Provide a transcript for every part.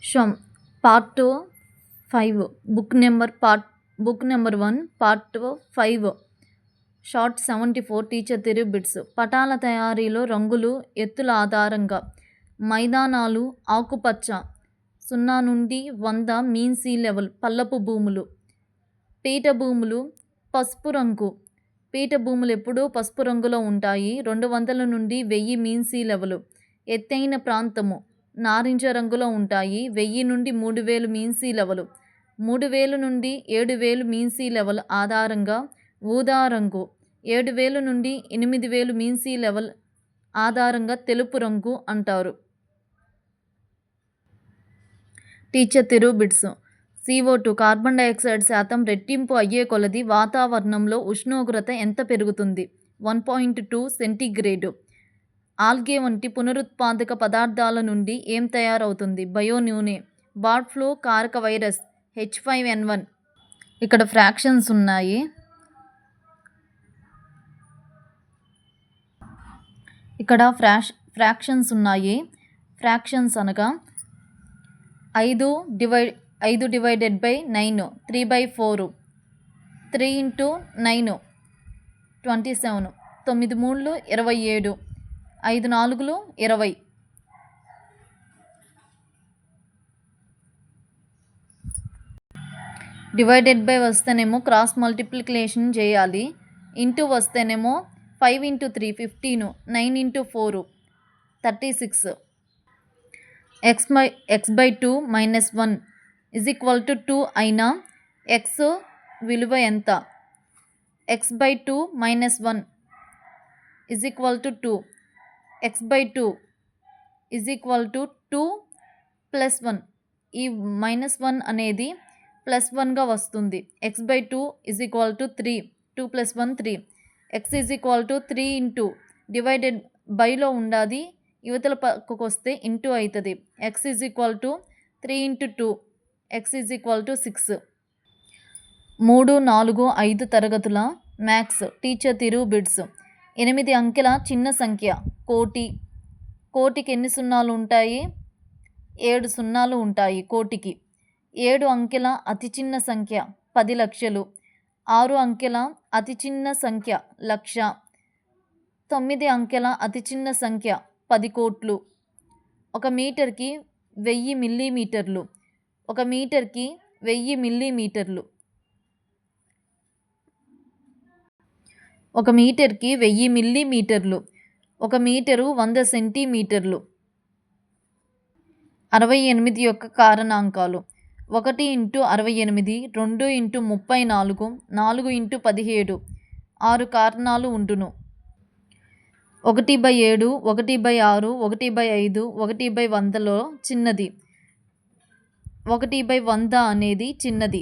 Sham Part 5 Book number 1 Part 5 Short 74 teacher తిరు bits. పటాల తయారీలో రంగులు ఎత్తుల ఆధారంగా. మైదానాలు ఆకుపచ్చ 0 నుండి 100 మీన్ సీ లెవెల్ పల్లపు భూములు. పీఠభూములు పసుపు రంగు. పీఠభూములు ఎప్పుడూ పసుపు రంగులో ఉంటాయి. 200 నుండి 1000 మీన్ సీ లెవెల్. ఎత్తైన ప్రాంతము నారింజ రంగులో ఉంటాయి. 1000 నుండి 3000 మీన్ సీ లెవెల్. 3000 నుండి 7000 మీన్ సీ లెవెల్ ఆధారంగా ఊదా రంగు. 7000 నుండి 8000 మీన్ సీ లెవెల్ ఆధారంగా తెలుపు రంగు అంటారు. టీచర్ తిరు బిట్స్. CO2 కార్బన్ డయాక్సైడ్ శాతం రెట్టింపు అయ్యే కొలది వాతావరణంలో ఉష్ణోగ్రత ఎంత పెరుగుతుంది? 1.2 సెంటీగ్రేడ్. ఆల్గే వంటి పునరుత్పాదక పదార్థాల నుండి ఏం తయారవుతుంది? బయో నూనె. బర్డ్ ఫ్లూ కారక వైరస్ H5N1. ఇక్కడ ఫ్రాక్షన్స్ ఉన్నాయి. ఫ్రాక్షన్స్ ఉన్నాయి. ఫ్రాక్షన్స్ అనగా 5 డివైడెడ్ బై 9, 3/4, 3 × 9 27, 9 3 27, 5 4 20. డివైడెడ్ బై వస్తేనేమో క్రాస్ మల్టిప్లికేషన్ చేయాలి. ఇంటూ వస్తేనేమో 5 × 3 15, 9 × 4 36. x/2 - 1 = 2 అయినా x విలువ ఎంత? x/2 - 1 = 2. x/2 = 2 + 1. ఈ -1 అనేది +1గా వస్తుంది. x/2 = 3. 2 + 1 3. x = 3 ఇంటూ డివైడెడ్ బైలో ఉండాది. యువతల పక్కకు వస్తే ఇంటూ అవుతుంది. x = 3 × 2. x = 6. 3, 4, 5 తరగతుల మ్యాథ్స్. టీచర్ తిరు బిట్స్. 8 అంకెల చిన్న సంఖ్య కోటి. కోటికి ఎన్ని సున్నాలు ఉంటాయి? 7 సున్నాలు ఉంటాయి కోటికి. 7 అంకెల అతి చిన్న సంఖ్య 10 లక్షలు. 6 అంకెల అతి చిన్న సంఖ్య 1,00,000. 9 అంకెల అతి చిన్న సంఖ్య 10 కోట్లు. 1 మీటర్కి 1000 మిల్లీమీటర్లు. 1 మీటర్కి 1000 మిల్లీమీటర్లు. 1 మీటర్కి 1000 మిల్లీమీటర్లు. 1 మీటరు 100 సెంటీమీటర్లు. 68 యొక్క కారణాంకాలు. 1 × 68, 2 × 34, 4 × 17. 6 కారణాలు ఉండును. 1/7, 1/6, 1/5, 1/100లో చిన్నది. 1/100 అనేది చిన్నది.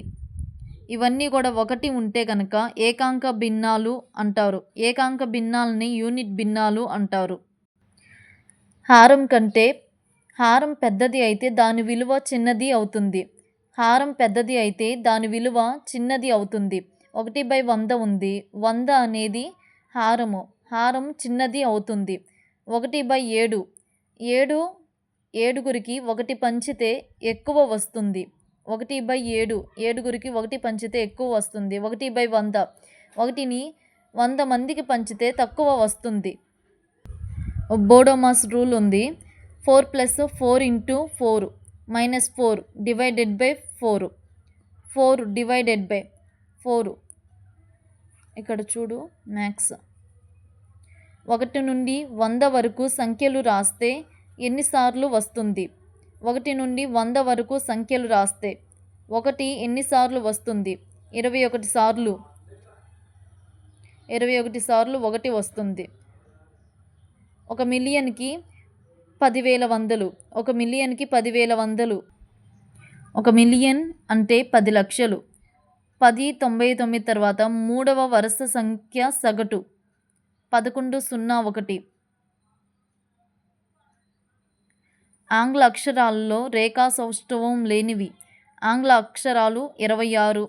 ఇవన్నీ కూడా 1 ఉంటే కనుక ఏకాంక భిన్నాలు అంటారు. ఏకాంక భిన్నాలని యూనిట్ భిన్నాలు అంటారు. హారం కంటే హారం పెద్దది అయితే దాని విలువ చిన్నది అవుతుంది. హారం పెద్దది అయితే దాని విలువ చిన్నది అవుతుంది. 1/100 ఉంది. 100 అనేది హారము. హారం చిన్నది అవుతుంది. 1/7, 7 ఏడుగురికి 1 పంచితే ఎక్కువ వస్తుంది. 1/7 ఏడుగురికి 1 పంచితే ఎక్కువ వస్తుంది. 1/100 1ని 100 మందికి పంచితే తక్కువ వస్తుంది. బోడోమాస్ రూల్ ఉంది. 4 + 4 × 4 - 4 డివైడెడ్ బై 4. 4 divided by 4. ఇక్కడ చూడు మ్యాథ్స్. 1 నుండి 100 వరకు సంఖ్యలు రాస్తే ఎన్నిసార్లు వస్తుంది? 1 నుండి 100 వరకు సంఖ్యలు రాస్తే 1 ఎన్నిసార్లు వస్తుంది? 21 సార్లు. 21 సార్లు 1 వస్తుంది. 1 మిలియన్కి 10,000 వందలు. 1 మిలియన్కి 10,000 వందలు. 1 మిలియన్ అంటే 10 లక్షలు. 10 99 తర్వాత 3వ వరుస సంఖ్య సగటు 1101. ఆంగ్ల అక్షరాలలో రేఖా సౌష్ఠవం లేనివి. ఆంగ్ల అక్షరాలు 26,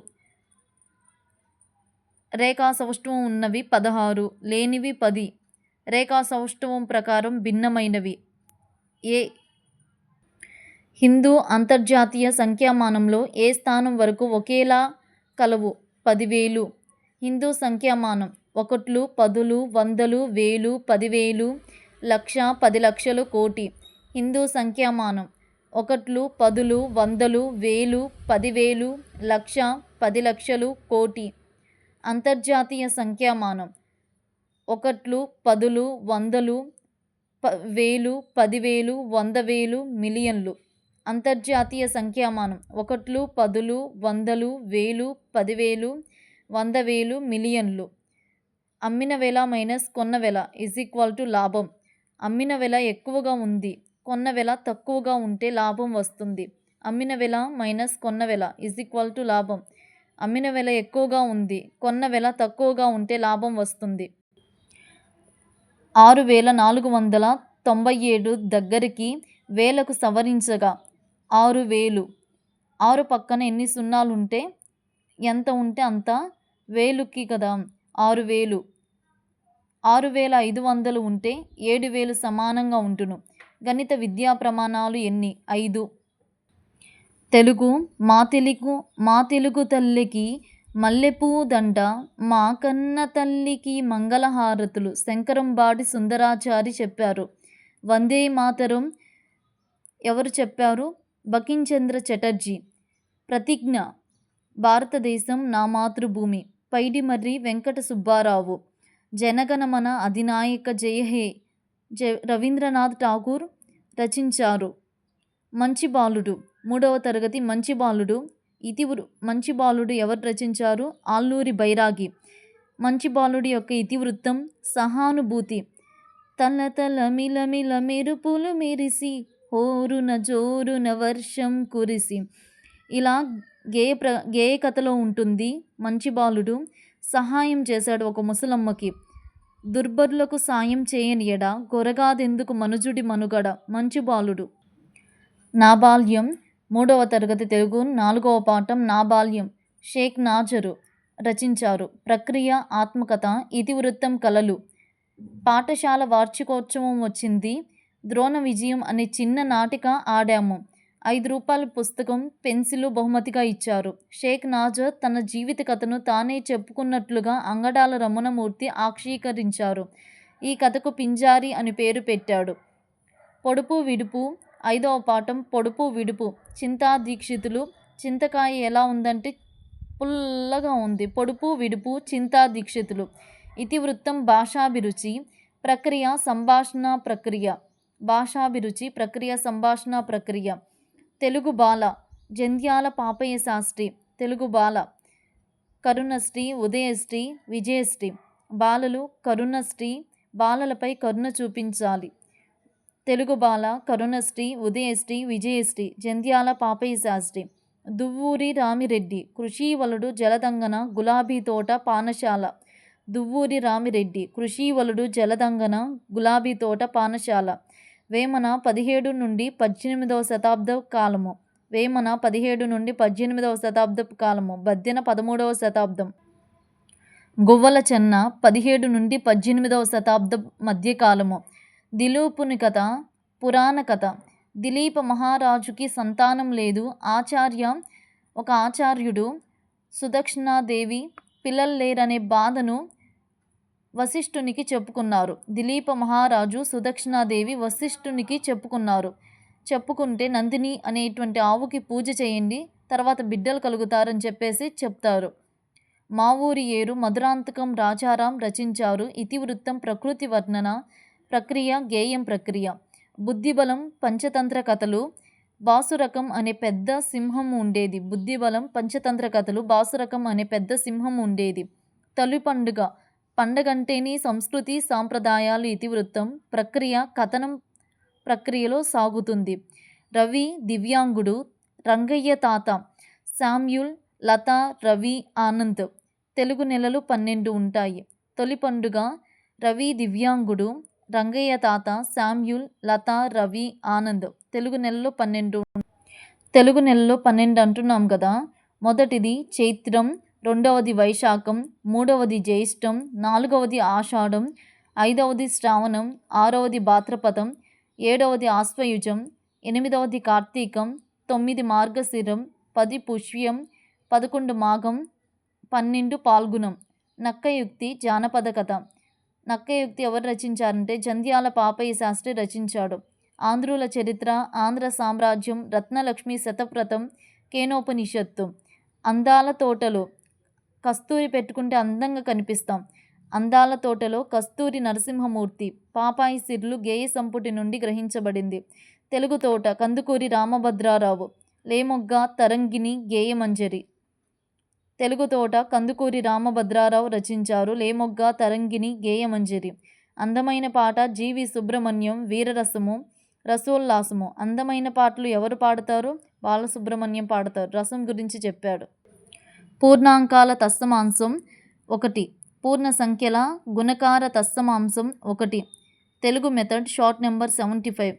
రేఖా సౌష్ఠవం ఉన్నవి 16, లేనివి 10. రేఖా సౌష్ఠవం ప్రకారం భిన్నమైనవి. హిందూ అంతర్జాతీయ సంఖ్యామానంలో ఏ స్థానం వరకు ఒకేలా కలవు? 10,000. హిందూ సంఖ్యామానం 1, 10, 100, 1000, 10,000, లక్ష, 10 లక్షలు, కోటి. హిందూ సంఖ్యామానం 1, 10, 100, 1000, 10,000, లక్ష, 10 లక్షలు, కోటి. అంతర్జాతీయ సంఖ్యామానం 1, 10, 100, 1000, 10,000, 100,000, మిలియన్లు. అంతర్జాతీయ సంఖ్యామానం 1, 10, 100, 1000, 10,000, 100,000, మిలియన్లు. అమ్మిన వెల మైనస్ కొన్న వెల లాభం. అమ్మిన వెల ఎక్కువగా ఉంది, కొన్న వెల తక్కువగా ఉంటే లాభం వస్తుంది. అమ్మిన వెల మైనస్ కొన్న వెల లాభం. అమ్మిన వెల ఎక్కువగా ఉంది, కొన్న వెల తక్కువగా ఉంటే లాభం వస్తుంది. 6,497 దగ్గరికి వేలకు సవరించగా 6,000. 6 పక్కన ఎన్ని సున్నాలుంటే ఎంత ఉంటే అంత వేలుకి కదా 6,000. 6,500 ఉంటే 7,000 సమానంగా ఉంటును. గణిత విద్యా ప్రమాణాలు ఎన్ని? 5. తెలుగు మా తెలుగు తల్లికి మల్లెపూ దండ, మా కన్న తల్లికి మంగళహారతులు శంకరంబాడి సుందరాచారి చెప్పారు. వందే మాతరం ఎవరు చెప్పారు? బకించంద్ర చటర్జీ. ప్రతిజ్ఞ భారతదేశం నా మాతృభూమి పైడిమర్రి వెంకట సుబ్బారావు. జనగణమన అధినాయక జయ హే రవీంద్రనాథ్ ఠాగూర్ రచించారు. మంచి బాలుడు 3వ తరగతి. మంచి బాలుడు ఎవరు రచించారు? ఆల్లూరి బైరాగి. మంచి బాలుడి యొక్క ఇతివృత్తం సహానుభూతి. తల తల మిలమిల మెరుపులు మెరిసి హోరున జోరున వర్షం కురిసి. ఇలా గేయ కథలో ఉంటుంది. మంచి బాలుడు సహాయం చేశాడు ఒక ముసలమ్మకి. దుర్బలులకు సాయం చేయని ఎడ గొరగాదెందుకు మనుజుడి మనుగడ. మంచి బాలుడు. నా బాల్యం 3వ తరగతి తెలుగు 4వ పాఠం. నా బాల్యం షేక్ నాజరు రచించారు. ప్రక్రియ ఆత్మకథ. ఇతివృత్తం కలలు. పాఠశాల వార్షికోత్సవం వచ్చింది. ద్రోణ విజయం అనే చిన్న నాటిక ఆడాము. 5 రూపాయల పుస్తకం, పెన్సిలు బహుమతిగా ఇచ్చారు. షేక్ నాజర్ తన జీవిత కథను తానే చెప్పుకున్నట్లుగా అంగడాల రమణమూర్తి ఆక్షీకరించారు. ఈ కథకు పింజారి అని పేరు పెట్టాడు. పొడుపు విడుపు 5వ పాఠం. పొడుపు విడుపు. చింతా దీక్షితులు. చింతకాయ ఎలా ఉందంటే పుల్లగా ఉంది. పొడుపు విడుపు చింతా దీక్షితులు. ఇతివృత్తం భాషాభిరుచి. ప్రక్రియ సంభాషణ ప్రక్రియ. భాషాభిరుచి ప్రక్రియ సంభాషణ ప్రక్రియ. తెలుగు బాల జంధ్యాల పాపయ్య శాస్త్రి. తెలుగు బాల కరుణశ్రీ, ఉదయశ్రీ, విజయశ్రీ. బాలలు కరుణశ్రీ. బాలలపై కరుణ చూపించాలి. తెలుగు బాల కరుణశ్రీ, ఉదయశ్రీ, విజయశ్రీ. జంధ్యాల పాపయ్య శాస్త్రి. దువ్వూరి రామిరెడ్డి. కృషీవలుడు జలదంగన గులాబీ తోట పానశాల. దువ్వూరి రామిరెడ్డి. కృషీవలుడు జలదంగన గులాబీ తోట పానశాల. వేమన 17 నుండి 18వ శతాబ్దపు కాలము. వేమన 17 నుండి 18వ శతాబ్దపు కాలము. బద్దెన 13వ శతాబ్దం. గువ్వల చెన్న 17 నుండి 18వ శతాబ్దం మధ్యకాలము. దిలీపుని కథ పురాణ కథ. దిలీప మహారాజుకి సంతానం లేదు. ఒక ఆచార్యుడు సుదక్షిణాదేవి పిల్లలు లేరనే బాధను వశిష్ఠునికి చెప్పుకున్నారు. దిలీప మహారాజు సుదక్షిణాదేవి వశిష్ఠునికి చెప్పుకుంటే నందిని అనేటువంటి ఆవుకి పూజ చేయండి, తర్వాత బిడ్డలు కలుగుతారని చెప్పేసి చెప్తారు. మా ఊరి ఏరు మధురాంతకం రాజారాం రచించారు. ఇతివృత్తం ప్రకృతి వర్ణన. ప్రక్రియ గేయం ప్రక్రియ. బుద్ధిబలం పంచతంత్ర కథలు. బాసురకం అనే పెద్ద సింహం ఉండేది. బుద్ధిబలం పంచతంత్ర కథలు. బాసురకం అనే పెద్ద సింహం ఉండేది. తొలి పండగంటేని సంస్కృతి సాంప్రదాయాలు. ఇతివృత్తం ప్రక్రియ కథనం ప్రక్రియలో సాగుతుంది. రవి దివ్యాంగుడు. రంగయ్య తాత. శామ్యూల్, లత, రవి, ఆనంద్. తెలుగు నెలలు 12 ఉంటాయి. తొలి పండుగ రవి దివ్యాంగుడు, రంగయ్య తాత, శామ్యూల్, లత, రవి, ఆనంద్. తెలుగు నెలలు 12 అంటున్నాం కదా. మొదటిది చైత్రం, 2వది వైశాఖం, 3వది జ్యేష్టం, 4వది ఆషాఢం, 5వది శ్రావణం, 6వది భాద్రపదం, 7వది ఆశ్వయుజం, 8వది కార్తీకం, 9 మార్గశిరం, 10 పుష్యం, 11 మాఘం, 12 పాల్గుణం. నక్కయుక్తి జానపద కథ. నక్కయుక్తి ఎవరు రచించారంటే జంధ్యాల పాపయ్య శాస్త్రి రచించాడు. ఆంధ్రుల చరిత్ర, ఆంధ్ర సామ్రాజ్యం, రత్నలక్ష్మి శతవ్రతం, కేనోపనిషత్తు. అందాల తోటలో కస్తూరి పెట్టుకుంటే అందంగా కనిపిస్తాం. అందాల తోటలో కస్తూరి నరసింహమూర్తి. పాపాయి సిర్లు గేయ సంపుటి నుండి గ్రహించబడింది. తెలుగు తోట కందుకూరి రామభద్రారావు. లేమొగ్గ తరంగిణి గేయమంజరి. తెలుగు తోట కందుకూరి రామభద్రారావు రచించారు. లేమొగ్గ తరంగిణి గేయమంజరి. అందమైన పాట జీవి సుబ్రహ్మణ్యం. వీరరసము, రసోల్లాసము. అందమైన పాటలు ఎవరు పాడతారు? బాలసుబ్రహ్మణ్యం పాడతారు. రసం గురించి చెప్పాడు. పూర్ణాంకాల తత్సమాంశం 1. పూర్ణ సంఖ్యల గుణకార తత్సమాంశం 1. Telugu method short number 75.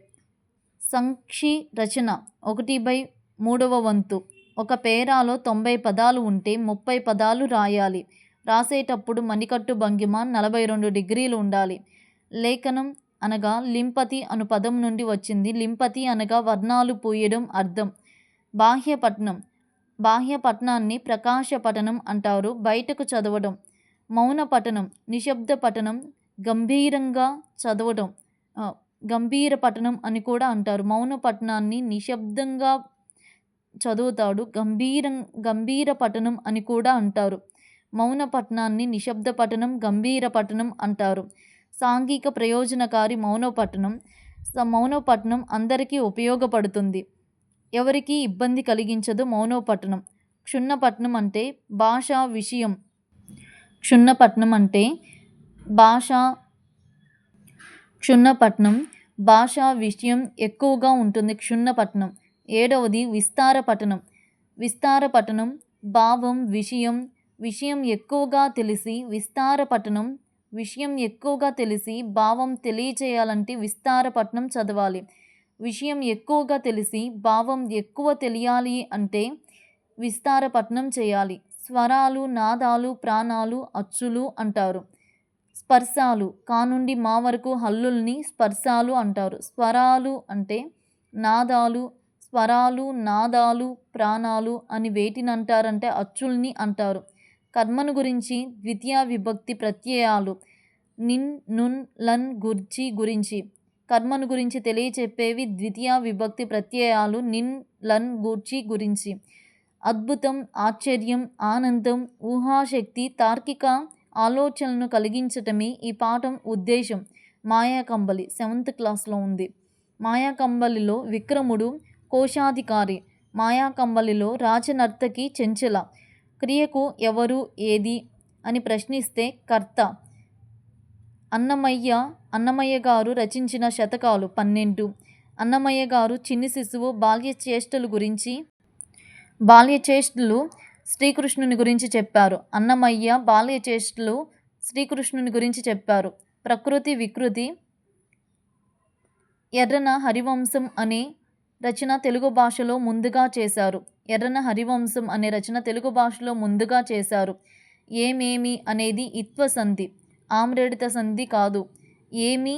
సంక్షి రచన 1/3వ వంతు. ఒక పేరాలో 90 పదాలు ఉంటే 30 పదాలు రాయాలి. రాసేటప్పుడు మణికట్టు భంగిమ 42 డిగ్రీలు ఉండాలి. లేఖనం అనగా లింపతి అను పదం నుండి వచ్చింది. లింపతి అనగా వర్ణాలు పూయడం అర్థం. బాహ్యపట్నం. బాహ్యపట్నాన్ని ప్రకాశ పఠనం అంటారు. బయటకు చదవడం. మౌన పఠనం, నిశ్శబ్ద పఠనం, గంభీరంగా చదవడం, గంభీర పఠనం అని కూడా అంటారు. మౌన పఠనాన్ని నిశ్శబ్దంగా చదువుతాడు. గంభీర పఠనం అని కూడా అంటారు. మౌన పఠనాన్ని నిశ్శబ్ద పఠనం, గంభీర పఠనం అంటారు. సాంఘిక ప్రయోజనకారి మౌన పఠనం. మౌన పఠనం అందరికీ ఉపయోగపడుతుంది, ఎవరికీ ఇబ్బంది కలిగించదు. మౌనోపఠనం. క్షుణ్ణపట్నం అంటే భాషా విషయం. క్షుణ్ణపట్నం అంటే క్షుణ్ణపట్నం భాషా విషయం ఎక్కువగా ఉంటుంది. క్షుణ్ణపట్నం. 7వది విస్తార పఠనం. విస్తార పఠనం భావం, విషయం ఎక్కువగా తెలిసి విస్తార పఠనం. విషయం ఎక్కువగా తెలిసి భావం తెలియచేయాలంటే విస్తార పఠనం చదవాలి. విషయం ఎక్కువగా తెలిసి భావం ఎక్కువ తెలియాలి అంటే విస్తార పఠనం చేయాలి. స్వరాలు, నాదాలు, ప్రాణాలు, అచ్చులు అంటారు. స్పర్శాలు. కా నుండి మా వరకు హల్లుల్ని స్పర్శాలు అంటారు. స్వరాలు అంటే నాదాలు. స్వరాలు, నాదాలు, ప్రాణాలు అని వేటిని అంటారంటే అచ్చుల్ని అంటారు. కర్మను గురించి ద్వితీయ విభక్తి ప్రత్యయాలు. నిన్, నున్, లన్, గుర్చి, గురించి. కర్మను గురించి తెలియచెప్పేవి ద్వితీయ విభక్తి ప్రత్యయాలు. నిన్, లన్, గూర్చి, గురించి. అద్భుతం, ఆశ్చర్యం, ఆనందం, ఊహాశక్తి, తార్కిక ఆలోచనలను కలిగించటమే ఈ పాఠం ఉద్దేశం. మాయాకంబలి 7th క్లాస్లో ఉంది. మాయాకంబలిలో విక్రముడు కోశాధికారి. మాయాకంబలిలో రాజనర్తకి చెంచల. క్రియకు ఎవరు, ఏది అని ప్రశ్నిస్తే కర్త. అన్నమయ్య గారు రచించిన శతకాలు 12. అన్నమయ్య గారు చిన్ని శిశువు బాల్యచేష్టలు శ్రీకృష్ణుని గురించి చెప్పారు. అన్నమయ్య బాల్యచేష్టలు శ్రీకృష్ణుని గురించి చెప్పారు. ప్రకృతి వికృతి. ఎర్రన హరివంశం అనే రచన తెలుగు భాషలో ముందుగా చేశారు. ఎర్రన హరివంశం అనే రచన తెలుగు భాషలో ముందుగా చేశారు. ఏమేమి అనేది ఇత్వ సంధి, ఆమ్రేడిత సంధి కాదు. ఏమి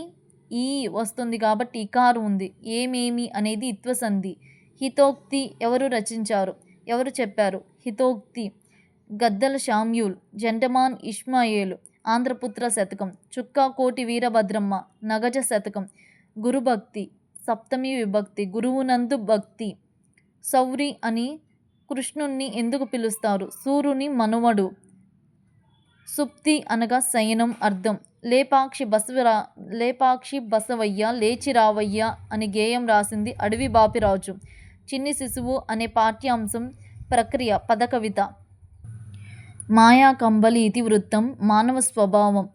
ఈ వస్తుంది కాబట్టి ఇకారు ఉంది. ఏమేమి అనేది ఇత్వ సంధి. హితోక్తి ఎవరు రచించారు, ఎవరు చెప్పారు? హితోక్తి గద్దల శామ్యూల్. జంటమాన్ ఇష్మాయేలు. ఆంధ్రపుత్ర శతకం. చుక్కా కోటి వీరభద్రమ్మ. నగజ శతకం. గురుభక్తి 7వ విభక్తి. గురువునందు భక్తి. సౌరి అని కృష్ణుణ్ణి ఎందుకు పిలుస్తారు? సూర్యుని మనుమడు. సుప్తి అనగా శయనం అర్థం. లేపాక్షి బసవయ్య లేచి రావయ్య అని గేయం రాసింది అడవి బాపిరాజు. చిన్ని శిశువు అనే పాఠ్యాంశం ప్రక్రియ పదకవిత. మాయాకంబలి ఇతివృత్తం. మానవ స్వభావం.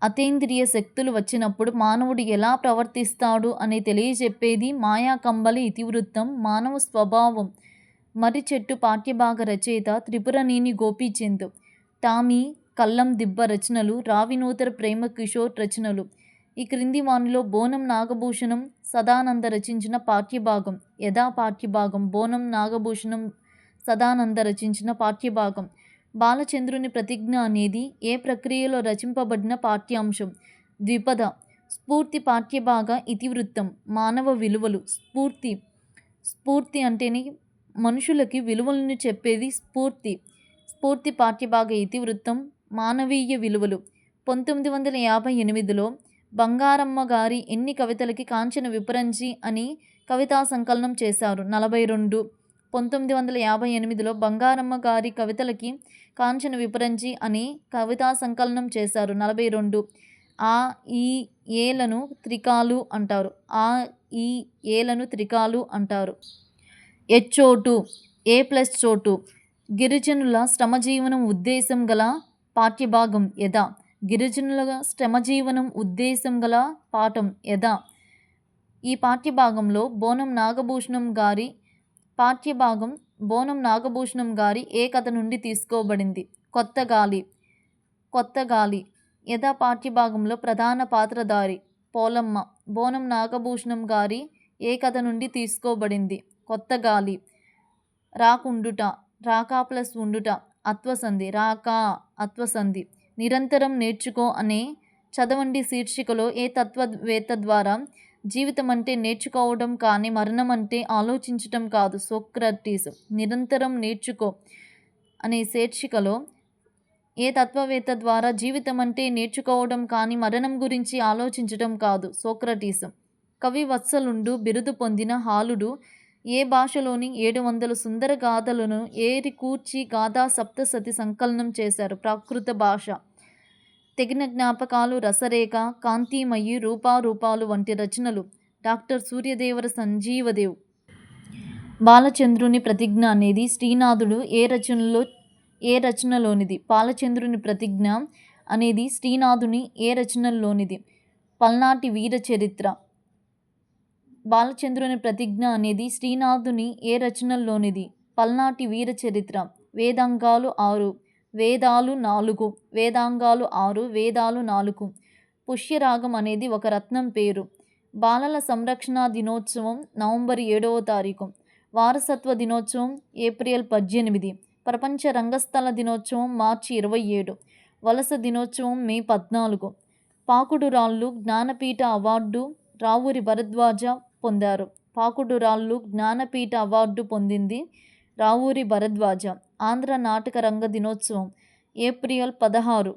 అతీంద్రియ శక్తులు వచ్చినప్పుడు మానవుడు ఎలా ప్రవర్తిస్తాడు అని తెలియజెప్పేది మాయాకంబలి ఇతివృత్తం. మానవ స్వభావం. మర్రి చెట్టు పాఠ్యభాగ రచయిత త్రిపురనేని గోపీచంద్. టామీ కల్లం దిబ్బ రచనలు. రావినూతర ప్రేమ కిషోర్ రచనలు. ఈ క్రింది వానిలో బోనం నాగభూషణం సదానంద రచించిన పాఠ్యభాగం. యథా పాఠ్యభాగం. బోనం నాగభూషణం సదానంద రచించిన పాఠ్యభాగం. బాలచంద్రుని ప్రతిజ్ఞ అనేది ఏ ప్రక్రియలో రచింపబడిన పాఠ్యాంశం? ద్విపద. స్ఫూర్తి పాఠ్యభాగ ఇతివృత్తం. మానవ విలువలు. స్ఫూర్తి అంటేనే మనుషులకి విలువలను చెప్పేది స్ఫూర్తి. స్ఫూర్తి పాఠ్యభాగ ఇతివృత్తం. మానవీయ విలువలు. 1958లో బంగారమ్మ గారి ఎన్ని కవితలకి కాంచన విపరంజి అని కవితా సంకలనం చేశారు? 42. 1958లో బంగారమ్మ గారి కవితలకి కాంచన విపరంజి అని కవితా సంకలనం చేశారు. 42. ఆ ఈ ఏలను త్రికాలు అంటారు. ఆ ఈ ఏలను త్రికాలు అంటారు. ఎచ్చోటు. ఏ ప్లస్ చోటు. గిరిజనుల శ్రమజీవనం ఉద్దేశం గల పాఠ్యభాగం ఎద. గిరిజనుల శ్రమజీవనం ఉద్దేశం గల పాఠం ఎద. ఈ పాఠ్యభాగంలో బోనం నాగభూషణం గారి పాఠ్యభాగం బోనం నాగభూషణం గారి ఏ కథ నుండి తీసుకోబడింది? కొత్త గాలి. యథా పాఠ్యభాగంలో ప్రధాన పాత్రధారి పోలమ్మ. బోనం నాగభూషణం గారి ఏ కథ నుండి తీసుకోబడింది? కొత్త గాలి. రాకుండుట. రాకా ప్లస్ ఉండుట అత్వసంధి. రాకా అత్వసంధి. నిరంతరం నేర్చుకో అనే చదవండి శీర్షికలో ఏ తత్వవేత్త ద్వారా జీవితం అంటే నేర్చుకోవడం కానీ మరణం అంటే ఆలోచించటం కాదు? సోక్రటీస్. నిరంతరం నేర్చుకో అనే శీర్షికలో ఏ తత్వవేత్త ద్వారా జీవితం అంటే నేర్చుకోవడం కానీ మరణం గురించి ఆలోచించటం కాదు? సోక్రటీస్. కవి వత్సలుండు బిరుదు పొందిన హాలుడు ఏ భాషలోని 700 సుందర గాథలను ఏరికూర్చి గాథా సప్తసతి సంకలనం చేశారు? ప్రాకృత భాష. తెగిన జ్ఞాపకాలు, రసరేఖ, కాంతిమయి, రూపాలు వంటి రచనలు. డాక్టర్ సూర్యదేవర సంజీవదేవ్. బాలచంద్రుని ప్రతిజ్ఞ అనేది శ్రీనాథుడు ఏ రచనలోనిది? బాలచంద్రుని ప్రతిజ్ఞ అనేది శ్రీనాథుని ఏ రచనల్లోనిది? పల్నాటి వీర చరిత్ర. బాలచంద్రుని ప్రతిజ్ఞ అనేది శ్రీనాథుని ఏ రచనల్లోనిది? పల్నాటి వీర చరిత్ర. వేదాంగాలు 6. వేదాలు 4. వేదాంగాలు 6. వేదాలు 4. పుష్యరాగం అనేది ఒక రత్నం పేరు. బాలల సంరక్షణ దినోత్సవం నవంబర్ 7వ తారీఖు. వారసత్వ దినోత్సవం ఏప్రిల్ 18. ప్రపంచ రంగస్థల దినోత్సవం మార్చి 27. వలస దినోత్సవం మే 14. పాకుడు రాళ్ళు జ్ఞానపీఠ అవార్డు రావూరి భరద్వాజ పొందారు. పాకుడు రాళ్ళు జ్ఞానపీఠ అవార్డు పొందింది రావూరి భరద్వాజ. ఆంధ్ర నాటక రంగ దినోత్సవం ఏప్రిల్ 16.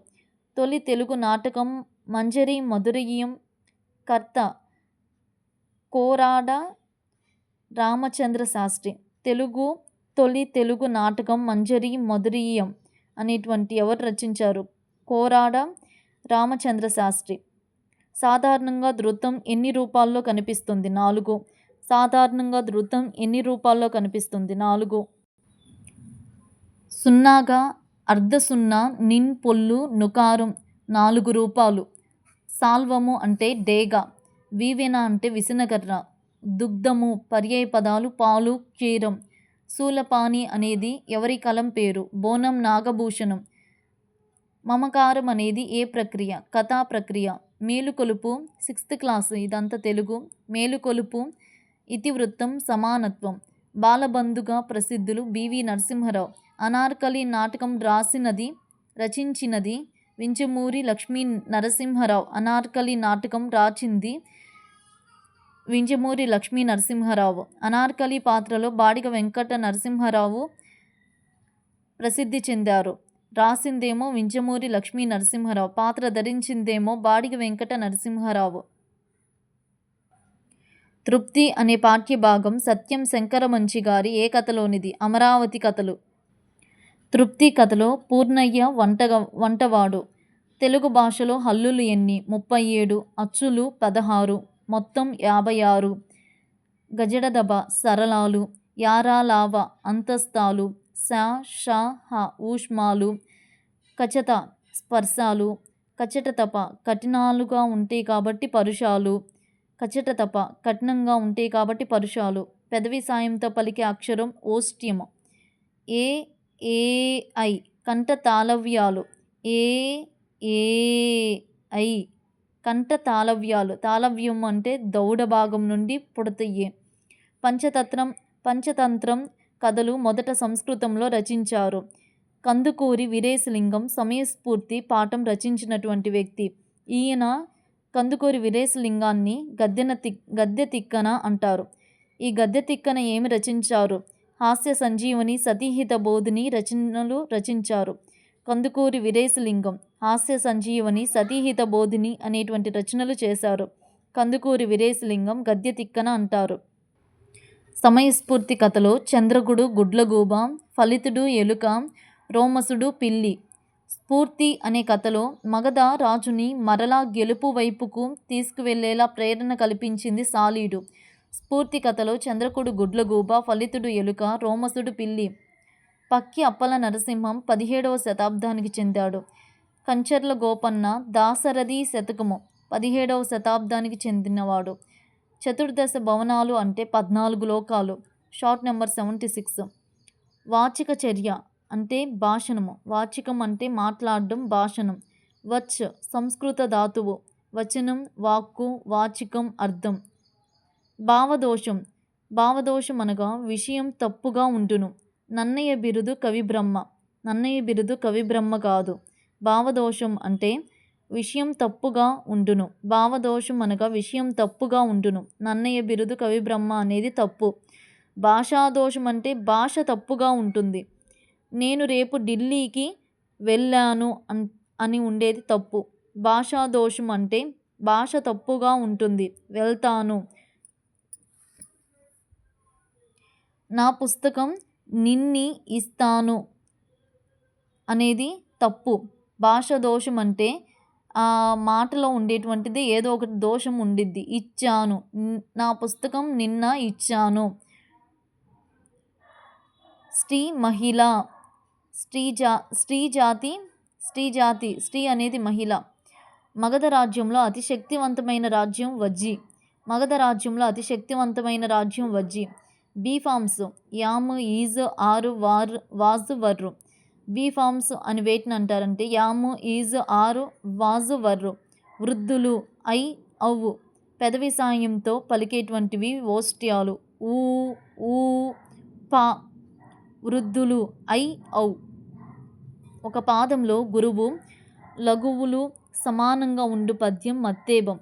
తొలి తెలుగు నాటకం మంజరి మధురయ్యం. కర్త కోరాడ రామచంద్ర శాస్త్రి. తొలి తెలుగు నాటకం మంజరి మధురయ్యం అనేటువంటి ఎవరు రచించారు? కోరాడ రామచంద్ర శాస్త్రి. సాధారణంగా ధృతం ఎన్ని రూపాల్లో కనిపిస్తుంది? 4. సాధారణంగా ధృతం ఎన్ని రూపాల్లో కనిపిస్తుంది? 4. సున్నాగా, అర్ధ సున్నా, నిన్, పొల్లు, నుకారం 4 రూపాలు. సాల్వము అంటే డేగ. వీవెన అంటే విసనకర్ర. దుగ్ధము పర్యాయ పదాలు పాలు, క్షీరం. శూలపాణి అనేది ఎవరి కలం పేరు? బోనం నాగభూషణం. మమకారం అనేది ఏ ప్రక్రియ? కథా ప్రక్రియ. మేలుకొలుపు 6th క్లాస్. ఇదంతా తెలుగు. మేలుకొలుపు ఇతివృత్తం సమానత్వం. బాలబంధుగా ప్రసిద్ధులు బివి నరసింహరావు. అనార్కలి నాటకం రచించినది వింజమూరి లక్ష్మీ నరసింహరావు. అనార్కలి నాటకం రాచింది వింజమూరి లక్ష్మీ నరసింహరావు. అనార్కలి పాత్రలో బాడిగ వెంకట నరసింహరావు ప్రసిద్ధి చెందారు. రాసిందేమో వింజమూరి లక్ష్మీ నరసింహరావు. పాత్ర ధరించిందేమో బాడిగ వెంకట నరసింహరావు. తృప్తి అనే పాఠ్యభాగం సత్యం శంకరమంచి గారి ఏ కథలోనిది? అమరావతి కథలు. తృప్తి కథలో పూర్ణయ్య వంటవాడు. తెలుగు భాషలో హల్లులు ఎన్ని? 37. అచ్చులు 16. మొత్తం 56. గజడదబ సరళాలు. యారాలావ అంతస్తాలు. స ష హ ఊష్మాలు. కచత స్పర్శాలు. కచటతప కఠినాలుగా ఉంటాయి కాబట్టి పరుషాలు. కచటతప కఠినంగా ఉంటాయి కాబట్టి పరుషాలు. పెదవి సాయంతో పలికే అక్షరం ఓష్ట్యము. ఏ A I. Kantha తాళవ్యాలు. A A I. కంఠ తాళవ్యాలు. తాళవ్యం అంటే దౌడ భాగం నుండి పుడతాయి. పంచతంత్రం కథలు మొదట సంస్కృతంలో రచించారు. కందుకూరి వీరేశలింగం సమయస్ఫూర్తి పాఠం రచించినటువంటి వ్యక్తి. ఈయన కందుకూరి వీరేశలింగాన్ని గద్య తిక్కన అంటారు. ఈ గద్య తిక్కన ఏమి రచించారు? హాస్య సంజీవని, సతీహిత బోధిని రచనలు రచించారు. కందుకూరి వీరేశలింగం హాస్య సంజీవని, సతీహిత బోధిని అనేటువంటి రచనలు చేశారు. కందుకూరి వీరేశలింగం గద్య తిక్కన అంటారు. సమయస్ఫూర్తి కథలో చంద్రగుడు గుడ్లగూబ, ఫలితుడు ఎలుక, రోమసుడు పిల్లి. స్ఫూర్తి అనే కథలో మగధ రాజుని మరలా గెలుపు వైపుకు తీసుకువెళ్లేలా ప్రేరణ కల్పించింది సాలీడు. స్ఫూర్తి కథలో చంద్రకుడు గుడ్లగూబ, ఫలితుడు ఎలుక, రోమసుడు పిల్లి. పక్కి అప్పల నరసింహం 17వ శతాబ్దానికి చెందాడు. కంచర్ల గోపన్న దాశరథి శతకము 17వ శతాబ్దానికి చెందినవాడు. చతుర్దశ భవనాలు అంటే 14 లోకాలు. Short number 76. వాచిక చర్య అంటే భాషణము. వాచికం అంటే మాట్లాడడం, భాషణం. వచ్ సంస్కృత ధాతువు. వచనం, వాక్కు, వాచికం, అర్థం. భావదోషం. భావదోషం అనగా విషయం తప్పుగా ఉండును. నన్నయ్య బిరుదు కవిబ్రహ్మ. నన్నయ్య బిరుదు కవిబ్రహ్మ కాదు. భావదోషం అంటే విషయం తప్పుగా ఉండును. భావదోషం అనగా విషయం తప్పుగా ఉండును. నన్నయ్య బిరుదు కవిబ్రహ్మ అనేది తప్పు. భాషాదోషం అంటే భాష తప్పుగా ఉంటుంది. నేను రేపు ఢిల్లీకి వెళ్ళాను అని ఉండేది తప్పు. భాషాదోషం అంటే భాష తప్పుగా ఉంటుంది. వెళ్తాను. నా పుస్తకం నిన్ని ఇస్తాను అనేది తప్పు. భాష దోషం అంటే ఆ మాటలో ఉండేటువంటిది ఏదో ఒకటి దోషం ఉండిద్ది. ఇచ్చాను, నా పుస్తకం నిన్న ఇచ్చాను. స్త్రీ, మహిళ. స్త్రీ అనేది మహిళ. మగధ రాజ్యంలో అతి శక్తివంతమైన రాజ్యం వజ్జి. మగధ రాజ్యంలో అతి శక్తివంతమైన రాజ్యం Vajji. Be forms am, is, are, was, were. Be forms అని వేటిని అంటారంటే am, is, are, was, were. వృద్ధులు ఐ, అవ్వు. పెదవి సాయంతో పలికేటువంటివి ఓష్ట్యాలు. ఊ, ఊ, పా. వృద్ధులు ఐ, ఔ. ఒక పాదంలో గురువు లఘువులు సమానంగా ఉండు పద్యం మత్తేబం.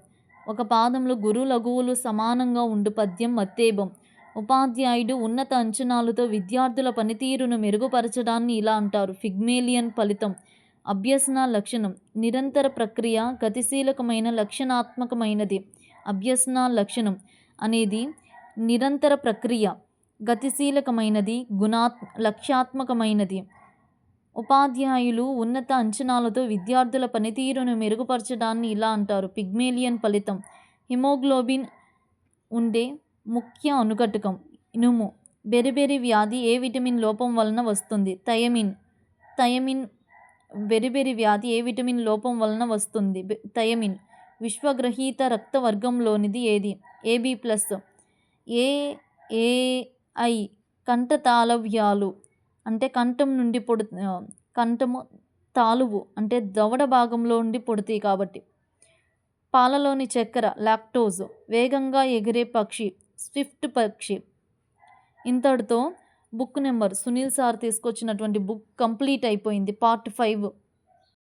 ఒక పాదంలో గురు లఘువులు సమానంగా ఉండు పద్యం మత్తేబం. ఉపాధ్యాయుడు ఉన్నత అంచనాలతో విద్యార్థుల పనితీరును మెరుగుపరచడాన్ని ఇలా అంటారు. ఫిగ్మేలియన్ ఫలితం. అభ్యసన లక్షణం నిరంతర ప్రక్రియ, గతిశీలకమైన లక్షణాత్మకమైనది. అభ్యసన లక్షణం అనేది నిరంతర ప్రక్రియ, గతిశీలకమైనది, లక్ష్యాత్మకమైనది. ఉపాధ్యాయులు ఉన్నత అంచనాలతో విద్యార్థుల పనితీరును మెరుగుపరచడాన్ని ఇలా అంటారు. పిగ్మేలియన్ ఫలితం. హిమోగ్లోబిన్ ఉండే ముఖ్య అనుకటకం ఇనుము. బెరిబెరి వ్యాధి ఏ విటమిన్ లోపం వలన వస్తుంది? థయమిన్. బెరిబెరి వ్యాధి ఏ విటమిన్ లోపం వలన వస్తుంది? థయమిన్. విశ్వగ్రహీత రక్త వర్గంలోనిది ఏది? AB+. AAI కంఠ తాళవ్యాలు అంటే కంఠం నుండి కంఠము, తాలువు అంటే దవడ భాగంలో నుండి పుడతాయి కాబట్టి. పాలలోని చక్కెర లాక్టోజ్. వేగంగా ఎగిరే పక్షి స్విఫ్ట్ పక్షి. ఇంతటితో బుక్ నెంబర్ సునీల్ సార్ తీసుకొచ్చినటువంటి బుక్ కంప్లీట్ అయిపోయింది. పార్ట్ 5.